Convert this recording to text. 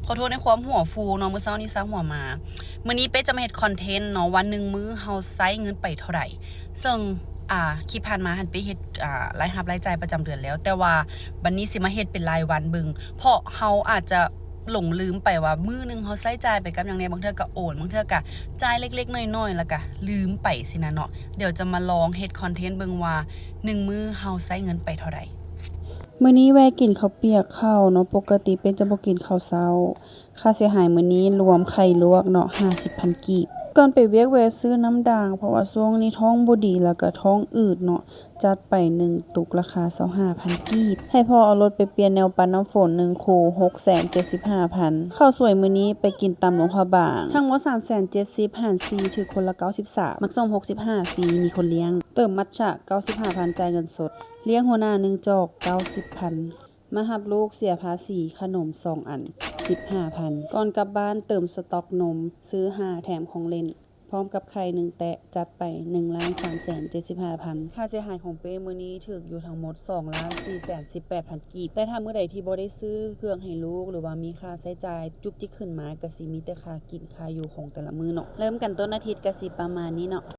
ขอโทษในความหัวฟูเนาะมื้อเช้านี้ซะหัวมามื้อนี้เป๊ะจะมาเฮ็ดคอนเทนต์เนาะวันหนึ่งมื้อเฮาใช้เงินไปเท่าไหร่ซึ่งคลิปผ่านมาหันไปเฮ็ดรายรับรายจ่ายประจำเดือนแล้วแต่ว่าบัดนี้สิมาเฮ็ดเป็นรายวันเบิ่งเพราะเฮาอาจจะหลงลืมไปว่ามื้อนึงเฮาใช้จ่ายไปกับหยังแน่บางเทื่อก็โอนบางเทื่อก็จ่ายเล็กๆน้อยๆแล้วก็ลืมไปสินะเนาะเดี๋ยวจะมาลองเฮ็ดคอนเทนต์เบิ่งว่า1มื้อเฮาใช้เงินไปเท่าใดมื้อนี้แวะกินข้าวเปียกข้าวเนาะปกติเป็นจะบ่กินข้าวเช้าค่าเสียหายมื้อนี้รวมไข่ลวกเนาะ50,000 กีบก่อนไปเวียกแวะซื้อน้ำด่างเพราะว่าช่วงนี้ท้องบ่ดีแล้วก็ท้องอืดเนาะจัดไป1ตุกราคา25,000 กีบให้พ่อเอารถไปเปลี่ยนแนวปันน้ำฝน1คู่ 675,000 ข้าวสวยมื้อนี้ไปกินตำหลวงพระบางทั้งหมด370,000หาร4ถือคนละ93มักส่ง65ฟรีมีคนเลี้ยงเติมมัทฉะ 95,000 จ่ายเงินสดเลี้ยงหัวหน้า1จอก 90,000 มาหับลูกเสียภาษีขนม2อัน 15,000 ก่อนกลับบ้านเติมสต็อกนมซื้อ5แถมของเล่นพร้อมกับไข่1แตะจัดไป 1,375,000 ค่าเสียหายของเป้มื้อนี้ถึกอยู่ทั้งหมด 2,418,000 กีบแต่ถ้ามื้อใดที่บ่ได้ซื้อเครื่องให้ลูกหรือว่ามีค่าใช้จ่ายจุกจิกขึ้นมาก็สิมีแต่ค่ากินค่าอยู่ของแต่ละมื้อเนาะเริ่มกันต้นอาทิตย์ก็สิประมาณนี้เนาะ